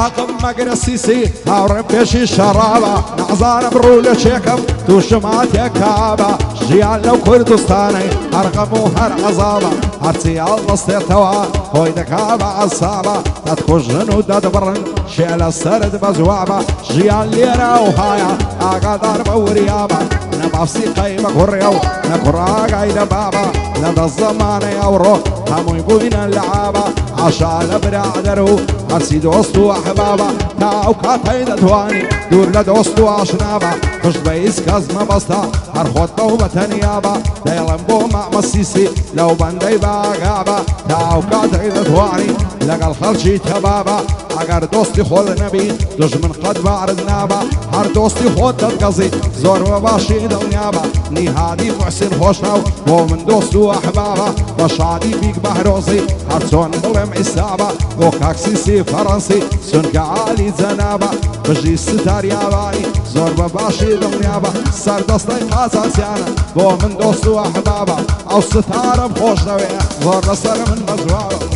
عاقب مقرسيسي هاورم بيشي شرابة نعزان برولة شيكم توشمات يا كابة جيال لو كردستاني هرقمو هر عصابة هرتي الله توا هوي دكابة عصابة تدخل جنود دبرن شيل السرد بزوابة جيال لينا وهايا اقدر بوريابة نبافسي قيمة كوريو نكورا قايدة بابا لدى الزمان يورو همو يبوين اللعابة عشان برادرو هرسي دوستو احبابا تاو كاتين دواني دور لدوستو عشنابا خش بيس كازمة بستا هرخوت بوبة تنيابا دايلن بو مع مسيسي لو بندي باقابا تاو كاتين دواني لقى الخرجي تبابا اگر دوستی خود نبی دشمن قد بعرض نابا هر دوستی خود تدقضی زور و باشی دنیابا نهادی محسن خوشنو و من دوست و احبابا و شادی بیگ بحروزی هر چون بلم عصابا و کاکسیسی فرنسی سنک عالی زنابا بجی ستار یابانی زور و باشی دنیابا سر دستی قاساسیانا و من دوست و احبابا او ستارم خوشنوی زور لسر من مزوابا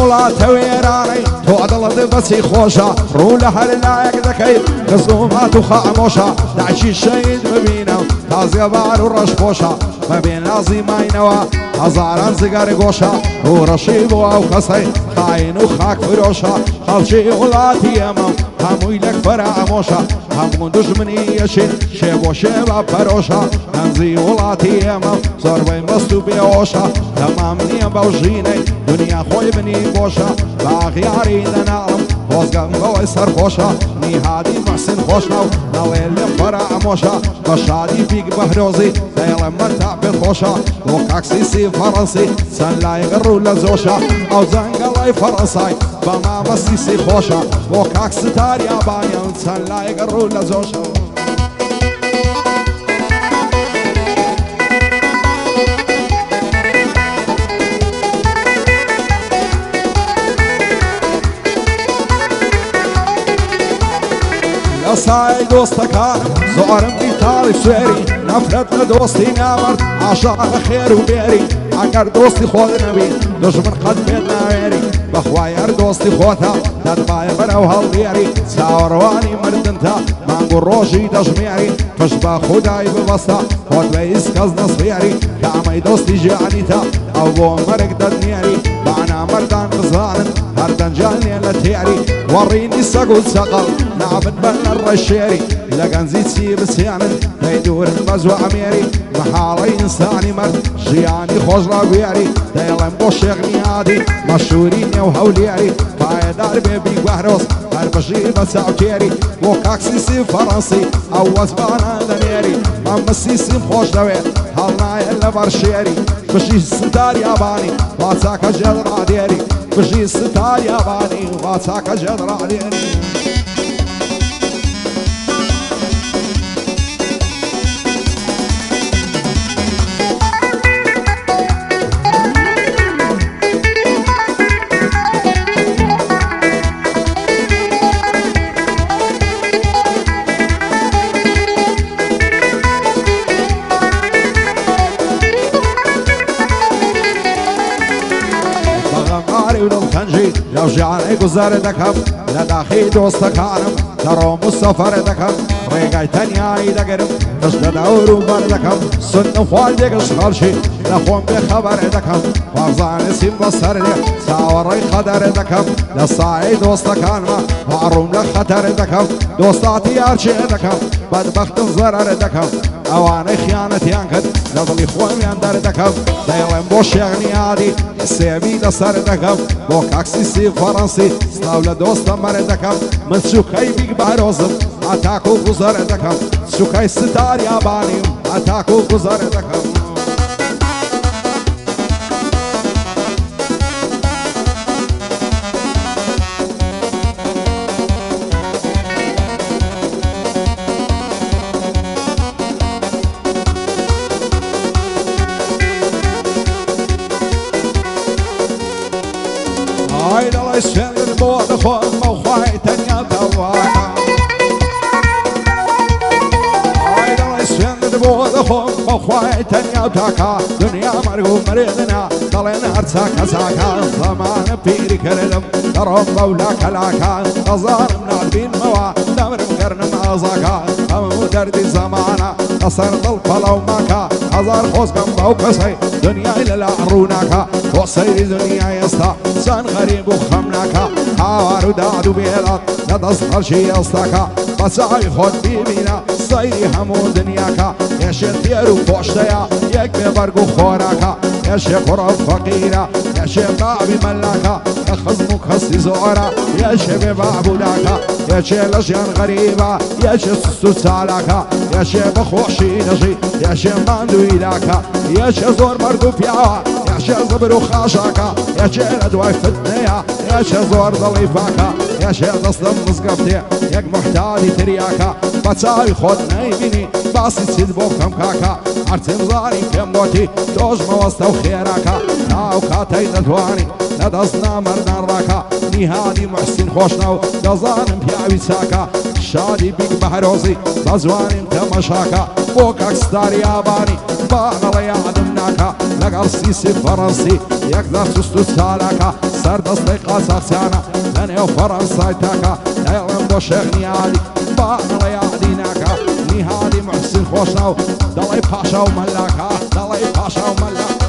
ولا تويراني توعدل بسي خوشة روله هاللايق ذكي خصومات وخاموشة دعشي الشهيد مبينه تازي بار ورش خوشة ما بين لازي ماينوا هزاران زقار قوشة ورشيب او خصي خاين وخاك فروشة خالشي ولاتي يمم هموي لك فراموشة همون دجمني يشين شيب وشيبا فروشة هنزي ولاتي يمم صار بين بستو بيوشة تمام نيم بوجيني دنيا خوي بني بوشة باغياري دنالم وزقم بوي سر خوشة نهادي محسن خوشنو نويل فراموشة بشادي بيك بهروزي دايلم مرتع بالخوشة وكاكسيسي فرنسي سن لا يغرو لزوشة او زنقلاي فرنساي بما مسيسي خوشة وكاكس تار يابانيا سن لا يغرو لزوشة ساي دوستكان زورم بيتالي سويري نفرت لدوستي نامرت عشاق خير وبيري اگر دوستي خود نبي دشمن قد بيتنا ويري بخواير دوستي خوتا تدباي برو هالبيري ساورواني مردنتا مانقو روشي دشميري فشبا خداي ببستا خود بيس كزنا صغيري كامي دوستي جانيتا او بو مرق ددنيري معنا مردان بزانن هردن جاني لتيري وريني سقل سقل نعبد بنا الرشيري لقن زيد سيب سيانن تيدور المزوع عميري محالي انساني مرد جياني خوش راقويري دايلن بوشيغني عادي مشهورين يو هوليري فايدار بيبي وهروس هربجي بساوتيري وكاكسيسي فرنسي او وزبانا دنيري اما السيسي خوش دوير هالنا يلا برشيري بجي ستار ياباني واتساك جدر عديري بجي ستار ياباني واتساك جدر عديري لو جعلي قزار دكم لداخي دوست كارم ترو مسافر دكم ريقاي تنياي دقرم تشد دورو بردكم سن فوال دقش خالشي لخون بخبر دكم وارزاني سيم بصر لي ساوري خدر دكم لصاعي دوست كارما وعروم لخطر دكم دوستاتي ارشي دكم بدبخت زرر دكم اواني خيانتي انكد لظلي خوام يندر دكم دايلن بوش يغني عادي السيبي لصر دكم وكاكسيسي فرنسي سلاولا دوست مردكم من شوكاي بيك بهروزم اتاكو گزار دكم شوكاي ستار ياباني اتاكو گزار دكم دخوم بخواي تنيا وتاكا دنيا مرقو مريضنا ضلين هرساكا ساكا زمان بيري كردم درهم بولا كلاكا نظارم نعبين موا دمرم قرنم ازاكا امو دردي زمانا قصر ضل فلو ماكا هزار خوزكم بوكسي دنيا الى العروناكا وصير دنيا يستا سان غريب وخمناكا هاوارو دادو بيلات ندصغر شي يستاكا بسعي خود بيبينا صيري همو دنياكا يا شيخ تيرو فوشتيا يك ببرقو خوراكا يا شيخ قرب فقيرا يا شيخ بابي ملاكا يا خزمو خصي زورا يا شيخ بابوداكا يا شيخ لجيان غريبا يا شيخ سستو سالاكا يا شيخ بخوشي نجي يا شيخ ماندو إلاكا يا شيخ زور مردو فياوا يا شيخ زبرو خاشاكا يا شيخ لدواي فتنيا يا شيخ زور ضليفاكا يا شيخ تصدم مزقفتي يك محتاجي ترياكا بتساوي خود نايبيني باسي تسيد بوكم كاكا عرتم زاري كم موتي دوج موستا وخيراكا ناو كاتي دتواني ندزنا مردان راكا نهادي محسن خوشناو دزانم بياوي ساكا شادي بيك بحروزي بزوانم تمشاكا بوكاك ستاري ياباني باغلي عدمناكا لقل سيسي فرنسي يقدر تستو سالاكا سردستي قاساق سانا لنيو فرنساي تاكا نيلم بو شيخ نيادي باغلي عديناكا نهادي محسن خوشناو دلي باشا وملاكا دلي باشا وملاكا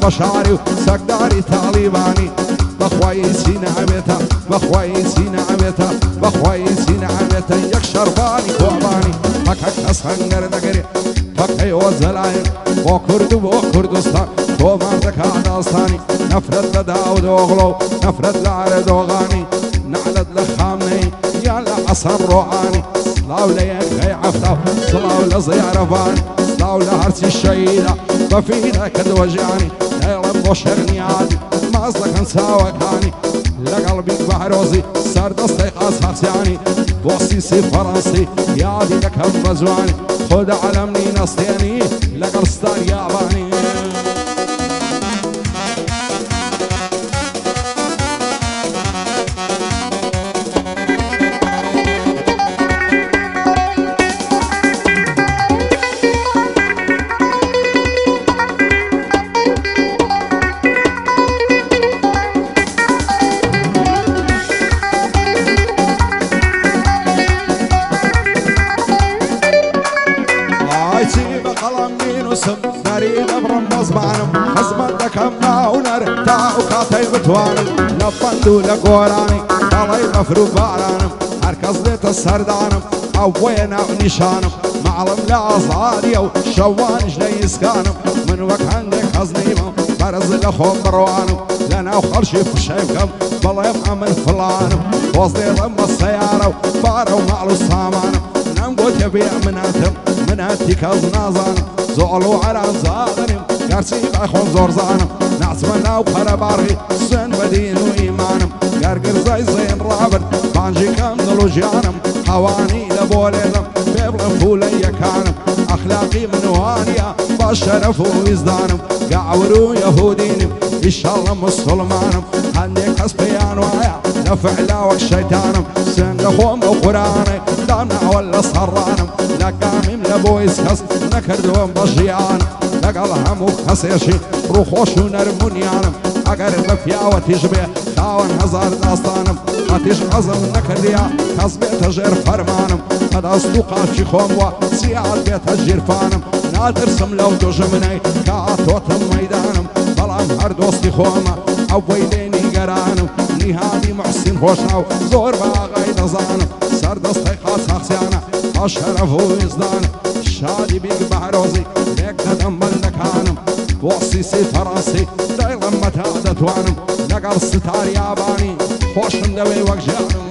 بشاري وسكداري طالباني بخواي سينا عبيتا بخواي سينا عبيتا بخواي سينا عبيتا يك شرباني كوباني فكك أسهنجر دقري فكي وزلاين وكردستان تو مردك عداستاني نفرد لداود وغلو نفرد لعرد وغاني نعلد لخامني يالا عصر روعاني صلاو ليك غي عفتاو صلاو لزيارفاني صلاو لهرسي الشهيدة بفيدة كد وجعني نيلم بوشغني عادي مازلك نساوك هاني لقلبي بحروزي سردستي قاسها سياني بوسيسي فرنسي يادي لكم بزواني خد علمني نصيني لقل ستار ياباني نريد برمز معنا خزمتك همنا ونرتاع وخاطي بتوانم نبندو لقوراني طالي مفروض بارانم هركز ليت السردانم أوينا ونشانم معلم لعصاري وشوان جلي يسكانم من وقت عندك خزنيمم برز لخوم بروانم لنا وخرشي في شيبكم بالله يمأمن فلانم وصلي لما السيارة وفاروا معلو السامانم نمقوت يبيع مناتم مناتي كزنازانم زعلو على زادنم قرسي بأخون زورزانم نعزمنا وخربارغي سن بدين وإيمانم قرقر زي زين رابر بانجي كم دلوجيانم حواني لبوليدم بيبلن فولي كانم أخلاقي من وانيا بشرف ويزدانم قعورو يهودينم إن شاء الله مسلمانم عندك حسبيان وعيا نفع لاوك شيطانم سن لخوم وقراني دامنا ولا صرانم لقامم لبويس كس نكردوم بجيانم لقل همو خسيشي روخوش ونرمونيانم اگر بفياوة تشبه خاون هزار داستانم اتش عزم نكرديا كس بيتجر فرمانم قد اصدقاشي خوموا سياد بيتجر فانم ناترسم لو دجمني كاتوتم ميدانم بلام هر دوستي خوما اويليني قرانم نهادي محسن خوشناو زور باغاي دزانم سردستي خاص خسيانا اشرف ويزدانم شادي بيك بحروزي ليك تدمل لكانم بوسيسي فرنسي دايما متعدت وانم لقل ستار ياباني خوشم دوي وقجانم